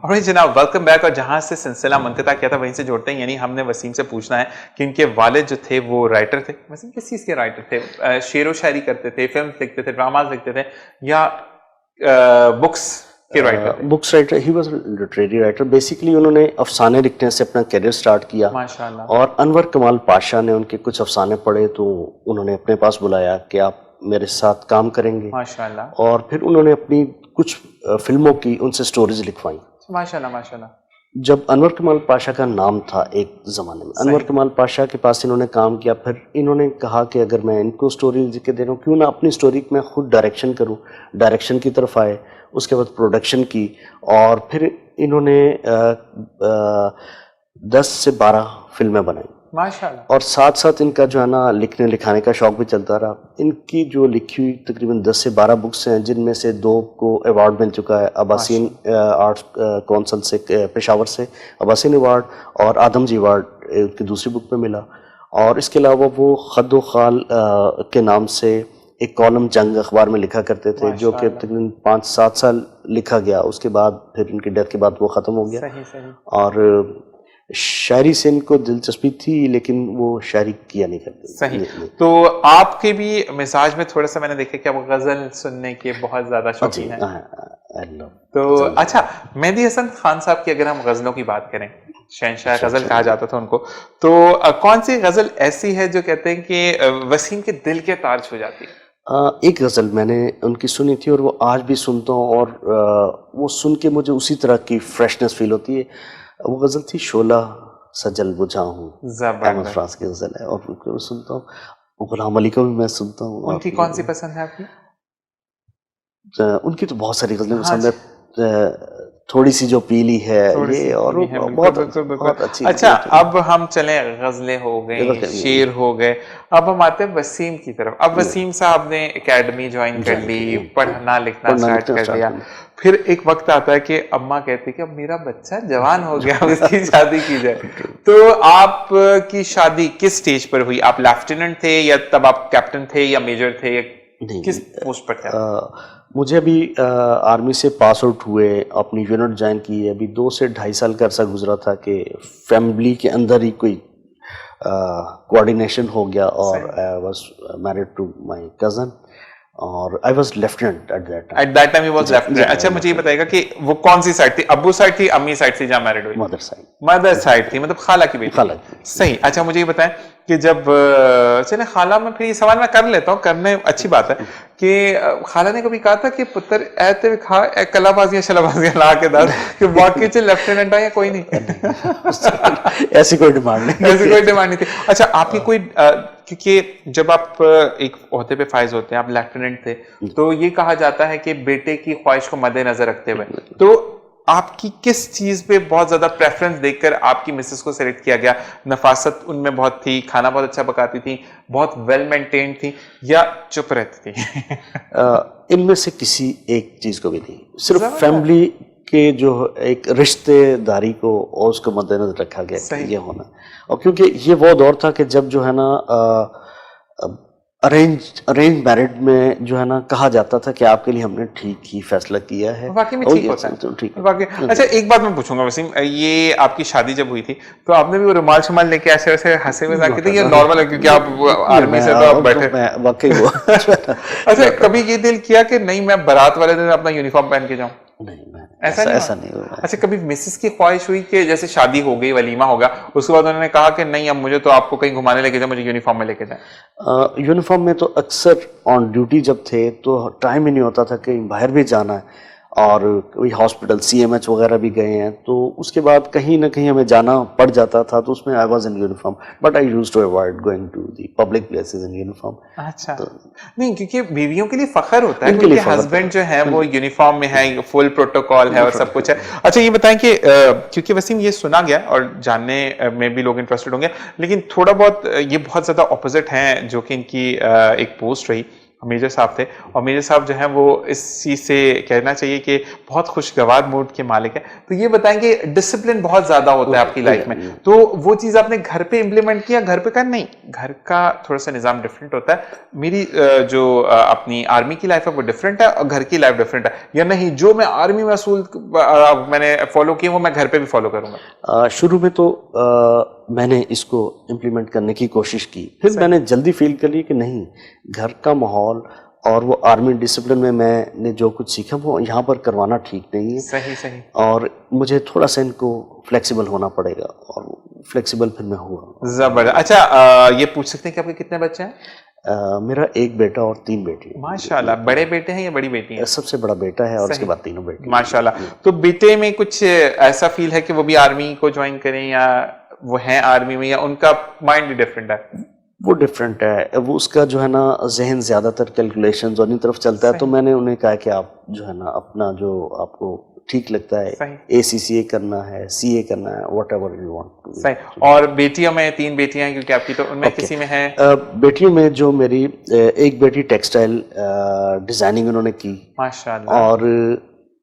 اور جناب welcome back. اور جہاں سے سلسلہ منقطع کیا تھا وہیں سے جوڑتے ہیں, یعنی ہم نے وسیم سے پوچھنا ہے کہ ان کے والد جو تھے وہ رائٹر تھے. وسیم کس چیز کے رائٹر تھے؟ شعر و شاعری کرتے تھے, فلم لکھتے تھے, ڈراماز لکھتے تھے, یا بکس کے writer? Books writer. He was literary writer. Basically انہوں نے افسانے لکھنے سے اپنا کیریئر سٹارٹ کیا, ماشاءاللہ. اور انور کمال پاشا نے ان کے کچھ افسانے پڑھے تو انہوں نے اپنے پاس بلایا کہ آپ میرے ساتھ کام کریں گے, ماشاءاللہ. اور پھر انہوں نے اپنی کچھ فلموں کی ان سے سٹوریز لکھوائیں. ماشاءاللہ ماشاءاللہ. جب انور کمال پاشا کا نام تھا ایک زمانے میں, انور کمال پاشا کے پاس انہوں نے کام کیا. پھر انہوں نے کہا کہ اگر میں ان کو سٹوری لکھ کے دے رہا ہوں, کیوں نہ اپنی سٹوری میں خود ڈائریکشن کروں. ڈائریکشن کی طرف آئے, اس کے بعد پروڈکشن کی, اور پھر انہوں نے 10 سے 12 فلمیں بنائیں. ماشاءاللہ. اور ساتھ ساتھ ان کا جو ہے نا لکھنے لکھانے کا شوق بھی چلتا رہا. ان کی جو لکھی ہوئی تقریباً 10 سے 12 بکس ہیں, جن میں سے 2 کو ایوارڈ مل چکا ہے. عباسین آرٹس کونسل سے پشاور سے عباسین ایوارڈ, اور آدم جی ایوارڈ ان کی دوسری بک پہ ملا. اور اس کے علاوہ وہ خد و خال کے نام سے ایک کالم جنگ اخبار میں لکھا کرتے تھے, جو کہ تقریباً 5-7 سال لکھا گیا. اس کے بعد پھر ان کی ڈیتھ کے بعد وہ ختم ہو گیا. اور شاعری سے ان کو دلچسپی تھی, لیکن وہ شاعری کیا نہیں کرتے. صحیح. تو آپ کے بھی مزاج میں تھوڑا سا میں نے دیکھا کہ آپ غزل سننے کے بہت زیادہ شوقین ہیں. تو اچھا, مہدی حسن خان صاحب کی اگر ہم غزلوں کی بات کریں, شہنشاہ غزل کہا جاتا تھا ان کو, تو کون سی غزل ایسی ہے جو کہتے ہیں کہ وسیم کے دل کے تار چھو جاتی ہے؟ ایک غزل میں نے ان کی سنی تھی, اور وہ آج بھی سنتا ہوں, اور وہ سن کے مجھے اسی طرح کی فریشنس فیل ہوتی ہے. وہ غزل تھی شعلہ سجل بجھا ہوں, احمد فراز کی غزل ہے, اور سنتا ہوں. غلام علی کو بھی میں سنتا ہوں. ان کی کون سی پسند ہے آپ کی؟ ان کی تو بہت ساری غزلیں پسند ہے. تھوڑی سی جو پیلی ہے یہ, اور بہت اچھی. اچھا, اب ہم چلیں, غزلیں ہو گئیں, شعر ہو گئے, اب ہم آتے ہیں وسیم کی طرف. اب وسیم صاحب نے اکیڈمی جوائن کر لی, پڑھنا لکھنا اسٹارٹ کر دیا. پھر ایک وقت آتا ہے کہ اماں کہتی کہ اب میرا بچہ جوان ہو گیا, اس کی شادی کی جائے. تو آپ کی شادی کس سٹیج پر ہوئی؟ آپ لیفٹیننٹ تھے, یا تب آپ کیپٹن تھے, یا میجر تھے, یا کس پوسٹ پر تھے؟ مجھے ابھی آرمی سے پاس آؤٹ ہوئے, اپنی یونٹ جوائن کی ہے, ابھی 2 سے 2.5 سال کا عرصہ گزرا تھا کہ فیملی کے اندر ہی کوئی کوآرڈینیشن ہو گیا, اور I was married to my cousin, اور I was lieutenant at that time. At that time he was lieutenant. اچھا, مجھے یہ بتائیے گا کہ وہ کون سی سائڈ تھی, ابو سائڈ تھی, امی سائڈ تھی جہاں میرڈ ہوئی؟ Mother side. مدر سائڈ تھی, مطلب خالہ کی بیٹی. خالہ کی. صحیح. اچھا, مجھے یہ بتائیں کہ جب چلے خالہ میں, پھر یہ سوال میں کر لیتا ہوں, کرنے اچھی بات ہے, کہ خالہ نے کبھی کہا تھا کہ پتر ایتے کھا کلا بازیاں شلا بازیاں لا کے دار کہ واقعی سے لیفٹیننٹ آیا؟ کوئی نہیں, ایسی کوئی ڈیمانڈ نہیں, ایسی کوئی ڈیمانڈ نہیں تھی. اچھا, آپ کی کوئی, کیونکہ جب آپ ایک عہدے پہ فائز ہوتے ہیں, آپ لیفٹیننٹ تھے, تو یہ کہا جاتا ہے کہ بیٹے کی خواہش کو مد نظر رکھتے ہوئے, تو آپ کی کس چیز پہ بہت زیادہ پریفرنس دیکھ کر آپ کی مسز کو سلیکٹ کیا گیا؟ نفاست ان میں بہت تھی, کھانا بہت اچھا پکاتی تھی, بہت ویل مینٹینڈ تھی, یا چپ رہتی تھی؟ ان میں سے کسی ایک چیز کو بھی نہیں, صرف فیملی کے جو ایک رشتے داری کو اور اس کو مد نظر رکھا گیا کہ یہ ہونا. اور کیونکہ یہ وہ دور تھا کہ جب جو ہے نا ارینج میرڈ میں جو ہے نا کہا جاتا تھا کہ آپ کے لیے ہم نے ٹھیک ہی فیصلہ کیا ہے. واقعی میں ٹھیک ہوتا ہے. اچھا, ایک بات میں پوچھوں گا وسیم, یہ آپ کی شادی جب ہوئی تھی تو آپ نے بھی وہ رومال شمال لے کے ایسے ویسے ہنسے ہوئے کی تھی, یا نارمل ہے کیونکہ آپ آرمی سے تو آپ بیٹھے؟ واقعی ہوا. اچھا, کبھی یہ دل کیا کہ نہیں میں بارات والے دن اپنا یونیفارم پہن کے جاؤں؟ نہیں, ایسا نہیں ہوا. اچھا, کبھی مسز کی خواہش ہوئی کہ جیسے شادی ہو گئی, ولیمہ ہوگا, اس کے بعد انہوں نے کہا کہ نہیں اب مجھے تو آپ کو کہیں گھمانے لے کے جائیں, مجھے یونیفارم میں لے کے جائیں؟ یونیفارم میں تو اکثر آن ڈیوٹی جب تھے تو ٹائم ہی نہیں ہوتا تھا کہ باہر بھی جانا ہے, اور کوئی ہاسپٹل CMH وغیرہ بھی گئے ہیں, تو اس کے بعد کہیں نہ کہیں ہمیں جانا پڑ جاتا تھا, تو اس میں I was in uniform, but I use to avoid going to the public places in uniform. اچھا, نہیں کیونکہ بیویوں کے لیے فخر ہوتا ہے, کیونکہ ہسبینڈ جو ہے وہ یونیفارم میں ہے, فل پروٹوکال ہے اور سب کچھ ہے. اچھا, یہ بتائیں کہ کیونکہ وسیم یہ سنا گیا اور جاننے میں بھی لوگ انٹرسٹڈ ہوں گے, لیکن تھوڑا بہت یہ بہت زیادہ اپوزٹ ہیں جو کہ ان کی ایک پوسٹ رہی मेजर साहब थे, और मेजर साहब जो हैं वो इस चीज़ से कहना चाहिए कि बहुत खुशगवार मूड के मालिक हैं। तो ये बताएंगे डिसिप्लिन बहुत ज़्यादा होता है आपकी लाइफ में, तो वो चीज़ आपने घर पे इम्प्लीमेंट किया? घर पे कहा नहीं, घर का थोड़ा सा निज़ाम डिफरेंट होता है, मेरी जो अपनी आर्मी की लाइफ है वो डिफरेंट है और घर की लाइफ डिफरेंट है, या नहीं जो मैं आर्मी में असूल मैंने फॉलो किए वो मैं घर पे भी फॉलो करूँगा? शुरू में तो मैंने इसको इम्प्लीमेंट करने की कोशिश की, फिर मैंने जल्दी फील कर लिया कि नहीं, घर का माहौल और वो आर्मी डिसिप्लिन में मैंने जो कुछ सीखा वो यहाँ पर करवाना ठीक नहीं है। सही सही। और मुझे थोड़ा सा इनको फ्लेक्सिबल होना पड़ेगा, और फ्लेक्सिबल फिर मैं हुआ। जबरदस्त। अच्छा, ये पूछ सकते हैं कि आपके कितने बच्चे हैं? मेरा एक बेटा और 3 बेटी है। माशाल्लाह। बड़े बेटे हैं या बड़ी बेटी हैं? सबसे बड़ा बेटा है और उसके बाद 3 बेटी। माशाल्लाह। तो बेटे में कुछ ऐसा फील है कि वो भी आर्मी को ज्वाइन करें, या वो हैं आर्मी में, या उनका माइंड डिफरेंट है? वो डिफरेंट है, वो उसका जो है ना जहन ज़्यादातर कैलकुलेशंस और इन तरफ चलता है, तो मैंने उन्हें कहा कि आप जो है ना अपना जो आपको ठीक लगता है, ACCA करना है, CA करना है, वट एवर यू वांट। सही। और बेटियों में 3 बेटियां हैं क्योंकि आपकी, तो उनमें किसी में है? बेटियों में जो मेरी एक बेटी टेक्सटाइल डिजाइनिंग उन्होंने की, माशाल्लाह, और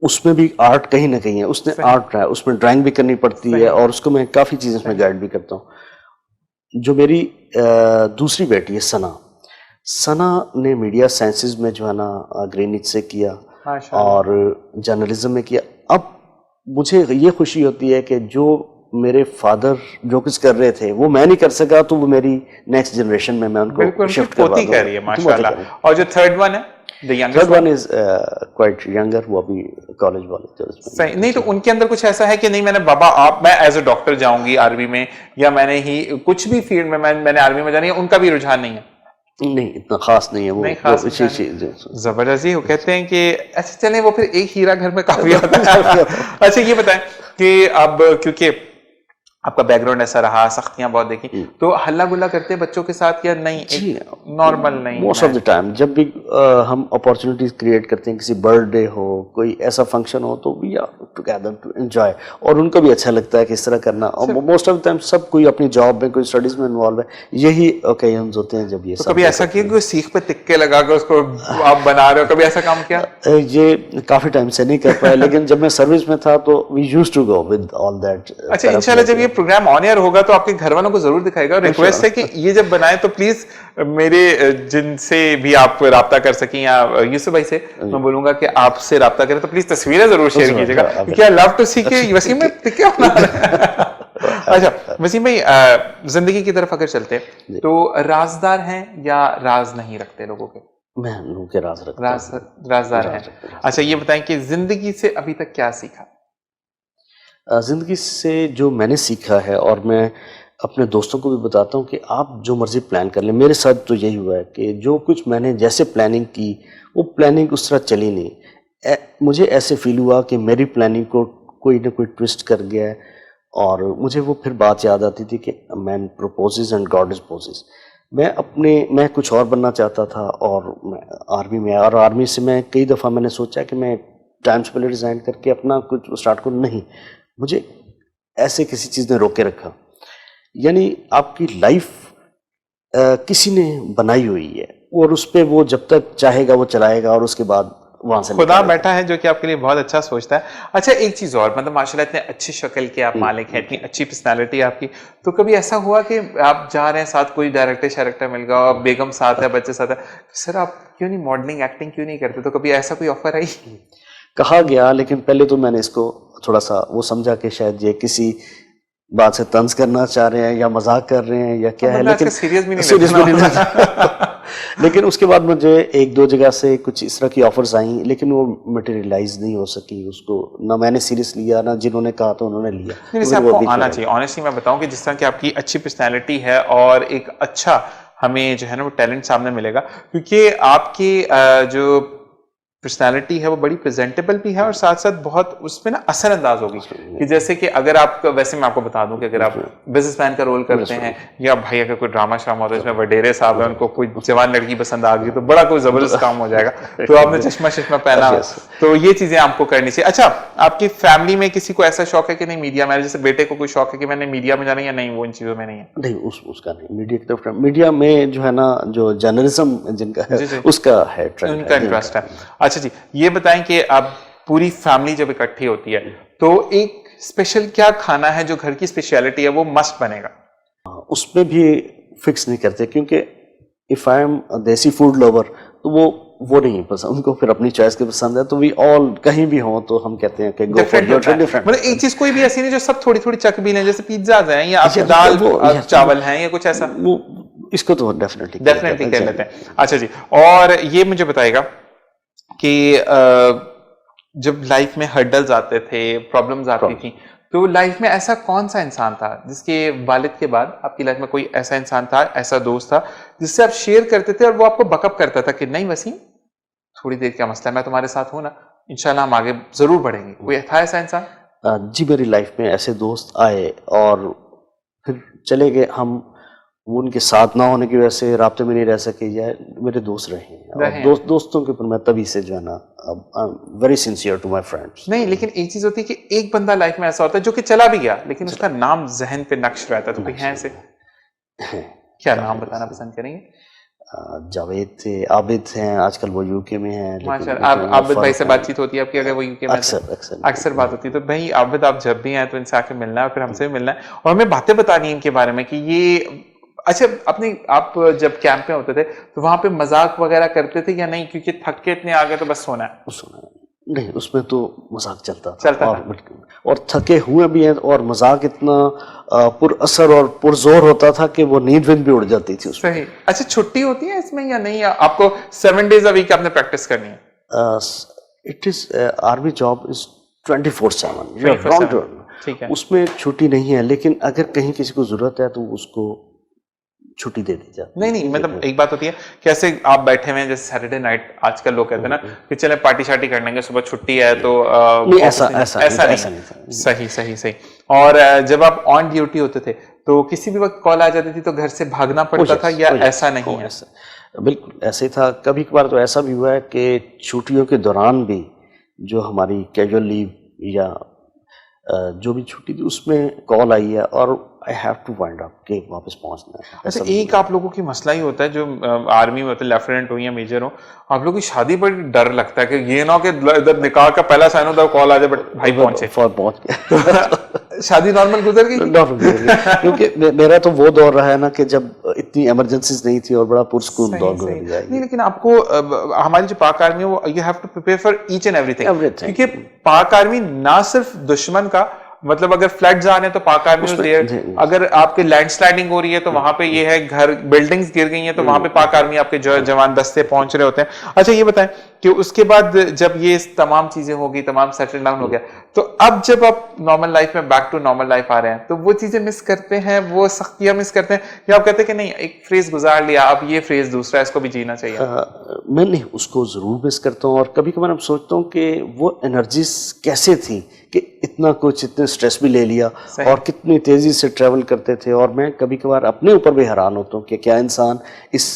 उसमें भी आर्ट कहीं ना कहीं है, उसने आर्ट रहा है, उसमें ड्राइंग भी करनी पड़ती है, और उसको मैं काफ़ी चीज़ें उसमें गाइड भी करता हूँ। जो मेरी दूसरी बेटी है सना ने मीडिया साइंसेज में जो है ना ग्रीनिच से किया और जर्नलिज्म में किया। अब मुझे ये खुशी होती है कि जो मेरे फादर जो कुछ कर रहे थे वो मैं नहीं कर सका, तो वो मेरी नेक्स्ट जनरेशन में मैं उनको शिफ्ट करवा दूं। कर रही है माशाल्लाह। और जो थर्ड वन है, third one is quite younger, वो अभी कॉलेज वाले। सही। नहीं तो उनके अंदर कुछ ऐसा है कि नहीं, मैंने बाबा मैं एज ए डॉक्टर जाऊंगी आर्मी में, या मैंने ही कुछ भी फील्ड में मैंने आर्मी में जानी है, उनका भी रुझान नहीं है? नहीं, इतना खास नहीं है वो, जबरदस्ती। वो कहते हैं कि अच्छा चलें, वो फिर एक हीरा घर में काफी होता है। अच्छा ये बताएं कि अब क्योंकि आपका बैकग्राउंड ऐसा रहा, सख्तियां बहुत देखी, तो हल्ला गुल्ला करते हैं बच्चों के साथ या नहीं? नॉर्मल नहीं? मोस्ट ऑफ द टाइम जब भी हम अपॉर्चुनिटीज क्रिएट करते हैं, किसी बर्थडे हो, कोई ऐसा फंक्शन हो, तो we are together to enjoy, और उनको भी अच्छा लगता है कि इस तरह करना। और मोस्ट ऑफ द टाइम सब कोई अपनी जॉब में, कोई स्टडीज में इन्वॉल्व है, यही ओकेजन्स होते हैं जब ये तो कभी ऐसा किया कि सीख पे तिक्के लगा कर उसको आप बना रहे हो, कभी ऐसा काम किया? ये काफी टाइम से नहीं कर पाया, लेकिन जब मैं सर्विस में था तो we used to go with all that. अच्छा, इंशाल्लाह जब ये प्रोग्राम ऑन एयर होगा तो आपके घर वालों को जरूर दिखाएगा, और रिक्वेस्ट है कि ये जब बनाए तो प्लीज मेरे जिनसे भी आप राब्ता कर सकें, या यूसुफ भाई से मैं बोलूंगा कि आपसे राब्ता करें, तो प्लीज तस्वीरें जरूर शेयर कीजिएगा, क्योंकि आई लव टू सी के वसीम में टिके होना। अच्छा वसीम भाई, जिंदगी की तरफ अगर चलते तो राजदार हैं या राज नहीं रखते लोगों के? मैं लोगों के राज रखता हूं। राजदार हैं। अच्छा ये बताएं कि जिंदगी से अभी तक क्या सीखा? ज़िंदगी से जो मैंने सीखा है, और मैं अपने दोस्तों को भी बताता हूँ कि आप जो मर्ज़ी प्लान कर लें, मेरे साथ तो यही हुआ है कि जो कुछ मैंने जैसे प्लानिंग की वो प्लानिंग उस तरह चली नहीं। मुझे ऐसे फील हुआ कि मेरी प्लानिंग को कोई ना कोई ट्विस्ट कर गया है, और मुझे वो फिर बात याद आती थी कि man purposes and God disposes. मैं कुछ और बनना चाहता था, और मैं आर्मी में आया, और आर्मी से मैं कई दफ़ा मैंने सोचा कि मैं टाइम से पहले रिज़ाइन करके अपना कुछ स्टार्ट करूँ, नहीं, मुझे ऐसे किसी चीज़ ने रोके रखा। यानी आपकी लाइफ किसी ने बनाई हुई है, और उस पर वो जब तक चाहेगा वो चलाएगा, और उसके बाद वहाँ से खुदा बैठा है जो कि आपके लिए बहुत अच्छा सोचता है। अच्छा एक चीज़ और, मतलब माशाल्लाह इतने अच्छी शक्ल के आप मालिक हैं, इतनी अच्छी पर्सनालिटी है आपकी, तो कभी ऐसा हुआ कि आप जा रहे हैं, साथ कोई डायरेक्टर मिल गया, बेगम साथ है, बच्चे साथ है, सर आप क्यों नहीं मॉडलिंग एक्टिंग क्यों नहीं करते? तो कभी ऐसा कोई ऑफर आई? कहा गया, लेकिन पहले तो मैंने इसको थोड़ा सा वो समझा कि शायद ये किसी बात से तंज करना चाह रहे हैं, या मजाक कर रहे हैं, या क्या है, लेकिन सीरियस भी नहीं लेकिन उसके बाद मुझे 1-2 जगह से कुछ इस तरह की ऑफर्स आई, लेकिन वो मटेरियलाइज नहीं हो सकी, उसको ना मैंने सीरियस लिया, ना जिन्होंने कहा तो उन्होंने लिया। वैसे आपको आना चाहिए। ऑनेस्टली मैं बताऊं कि जिस तरह की आपकी अच्छी पर्सनैलिटी है, और एक अच्छा हमें जो है ना वो टैलेंट सामने मिलेगा, क्योंकि आपकी जो पर्सनालिटी है वो बड़ी प्रेजेंटेबल भी है और साथ साथ बहुत उसमें ना असर अंदाज होगी कि जैसे कि अगर आप, वैसे मैं आपको बता दूं कि अगर आप बिजनेसमैन का रोल करते हैं या भाई अगर कोई ड्रामा श्रामा होता है इसमें वडेरे साहब है, उनको कोई जवान लड़की पसंद आ गई तो बड़ा कोई जबरदस्त काम हो जाएगा, तो आपने चश्मा पहना, तो ये चीजें आपको करनी चाहिए। अच्छा, आपकी फैमिली में किसी को ऐसा शौक है कि नहीं मीडिया में, जैसे बेटे को कोई शौक है कि मैंने मीडिया में जाना, या नहीं वो इन चीजों में नहीं है? नहीं, उसका नहीं, मीडिया की तरफ, मीडिया में जो है ना जो जर्नलिज्म जिनका है उसका है, उनका इंटरेस्ट है। अच्छा जी, ये बताएं कि आप पूरी फैमिली जब इकट्ठी होती है तो एक स्पेशल क्या खाना है जो घर की स्पेशलिटी है वो मस्ट बनेगा? उसमें भी फिक्स नहीं करते, क्योंकि इफ आई एम देसी फूड लवर तो वो नहीं पसंद, उनको फिर अपनी चॉइस के पसंद है, तो वी ऑल कहीं भी हो तो हम कहते हैं कि गो फॉर डिफरेंट। मतलब एक चीज कोई भी ऐसी नहीं जो सब थोड़ी थोड़ी चख भी लें, जैसे पिज्जाज हैं या आपके दाल चावल हैं या कुछ ऐसा? वो इसको तो डेफिनेटली कर लेते हैं। अच्छा जी, और ये मुझे बताएगा कि जब लाइफ में हर्डल्स आते थे, प्रॉब्लम्स आती थी, तो लाइफ में ऐसा कौन सा इंसान था जिसके वालिद के बाद आपकी लाइफ में कोई ऐसा इंसान था, ऐसा दोस्त था जिससे आप शेयर करते थे और वो आपको बकअप करता था कि नहीं वसीम थोड़ी देर क्या मसला है, मैं तुम्हारे साथ हूं ना, इंशाल्लाह हम आगे जरूर बढ़ेंगे? कोई था ऐसा इंसान? जी, मेरी लाइफ में ऐसे दोस्त आए और फिर चले गए, हम उनके साथ ना होने की वजह से राब्ते में नहीं रह सके, या मेरे दोस्त रहे और दोस्तों के ऊपर मैं तभी से जो है ना very sincere to my friends. नहीं, लेकिन एक चीज होती है कि एक बंदा लाइफ में ऐसा होता है जो कि चला भी गया लेकिन उसका नाम जहन पे नक्श रहता है, तो कोई है ऐसे? क्या नाम बताना पसंद करेंगे? जावेद थे, आबिद हैं, आजकल वो यूके में हैं। माशाल्लाह, आबिद भाई से बातचीत होती है आपकी अगर वो यूके में? अक्सर बात होती है। तो भाई आबिद, आप जब भी आए तो इनसे आके मिलना है और फिर हमसे भी मिलना है और हमें बातें बतानी है इनके बारे में कि ये, अच्छा आप जब कैंप में होते थे तो वहां पे मजाक वगैरह करते थे या नहीं, क्योंकि थक के इतने आ गए तो बस सोना है? नहीं, उसमें तो मजाक चलता था और थके हुए भी हैं, और मजाक इतना पुरअसर और पुरजोर होता था कि वो नींद भी उड़ जाती थी उसमें। सही। अच्छा, छुट्टी होती है इसमें या नहीं? आपको 7 days a week आपने प्रैक्टिस करनी है? It is army job is 24/7, ठीक है, उसमें छुट्टी नहीं है, लेकिन अगर कहीं किसी को जरूरत है तो उसको छुट्टी दे दी जाती है। नहीं, मतलब एक बात होती है कैसे आप बैठे हुए हैं, जैसे सैटरडे नाइट आजकल लोग कहते हैं ना कि चले पार्टी शार्टी कर लेंगे, सुबह छुट्टी है तो ऐसा नहीं। सही। और जब आप ऑन ड्यूटी होते थे तो किसी भी वक्त कॉल आ जाती थी तो घर से भागना पड़ता था या ऐसा नहीं है? बिल्कुल ऐसे था। कभी कभार तो ऐसा भी हुआ है कि छुट्टियों के दौरान भी जो हमारी कैजुअल लीव या जो भी छुट्टी थी उसमें कॉल आई है और I have to wind up कि वापस पहुंचना है। अच्छा, एक आप लोगों की मसला ही होता है जो आर्मी में होते हैं, लेफ्टिनेंट हो या मेजर हो, आप लोगों की शादी पर डर लगता है कि ये ना कि इधर निकाह का पहला साइन होता है कॉल आ जाए बट भाई पहुंच गया। शादी नॉर्मल गुजर गई? क्योंकि मेरा तो वो दौर रहा है ना कि जब इतनी इमरजेंसीज नहीं थी और बड़ा पुरस्कून दौर गुजर गया। नहीं, लेकिन आपको हमारी जो पाक आर्मी है वो you have to prepare for each and everything, क्योंकि पाक आर्मी ना सिर्फ दुश्मन का, मतलब अगर फ्लड्स आ रहे हैं तो पाक आर्मी देयर, अगर आपके लैंडस्लाइडिंग हो रही है तो वहां पे ये है, घर बिल्डिंग्स गिर गई हैं तो वहां पे पाक आर्मी आपके जवान दस्ते पहुंच रहे होते हैं। अच्छा, ये बताएं कि उसके बाद जब ये तमाम चीजें हो गई, तमाम सेटल डाउन हो गया, तो अब जब आप नॉर्मल लाइफ में बैक टू नॉर्मल लाइफ आ रहे हैं तो वो चीजें मिस करते हैं, वो सख्तियां मिस करते हैं, या आप कहते हैं कि नहीं एक फ्रेज गुजार लिया, अब ये फ्रेज दूसरा, इसको भी जीना चाहिए? मैं नहीं, उसको जरूर मिस करता हूँ और कभी कभार मैं सोचता हूँ कि वो एनर्जी कैसे थी कि इतना कुछ, इतने स्ट्रेस भी ले लिया और कितनी तेजी से ट्रैवल करते थे। और मैं कभी कभार अपने ऊपर भी हैरान होता हूँ कि क्या इंसान इस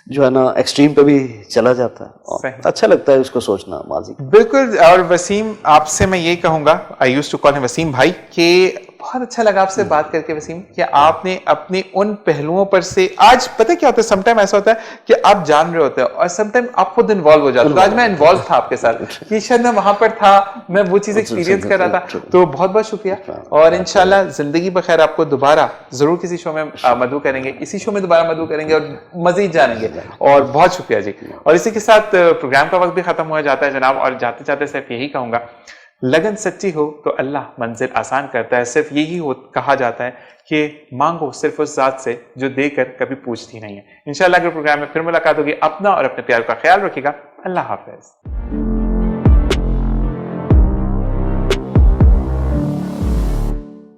जो है ना एक्सट्रीम पे भी चला जाता है, और अच्छा लगता है उसको सोचना माजी। बिल्कुल। और वसीम, आपसे मैं ये कहूंगा, I used to call him Wasim भाई, कि बहुत अच्छा लगा आपसे बात करके वसीम, कि आपने अपने उन पहलुओं पर से, आज पता क्या होता है, समटाइम ऐसा होता है कि आप जान रहे होते हैं और समटाइम आप खुद इन्वॉल्व हो जाते हो। आज मैं इन्वॉल्व था आपके साथ कि शायद मैं वहां पर था, मैं वो चीज एक्सपीरियंस कर रहा था, तो बहुत बहुत शुक्रिया। और इंशाल्लाह जिंदगी बखैर आपको दोबारा जरूर किसी शो में मदऊ करेंगे, इसी शो में दोबारा मदऊ करेंगे और मजीद जानेंगे। और बहुत शुक्रिया जी। और इसी के साथ प्रोग्राम का वक्त भी खत्म हो जाता है जनाब, और जाते जाते सिर्फ यही कहूंगा, लगन सच्ची हो तो अल्लाह मंजिल आसान करता है। सिर्फ यही कहा जाता है कि मांगो सिर्फ उस जात से जो देकर कभी पूछती नहीं है। इंशाल्लाह अगले प्रोग्राम में फिर मुलाकात होगी। अपना और अपने प्यार का ख्याल रखिएगा। अल्लाह हाफिज।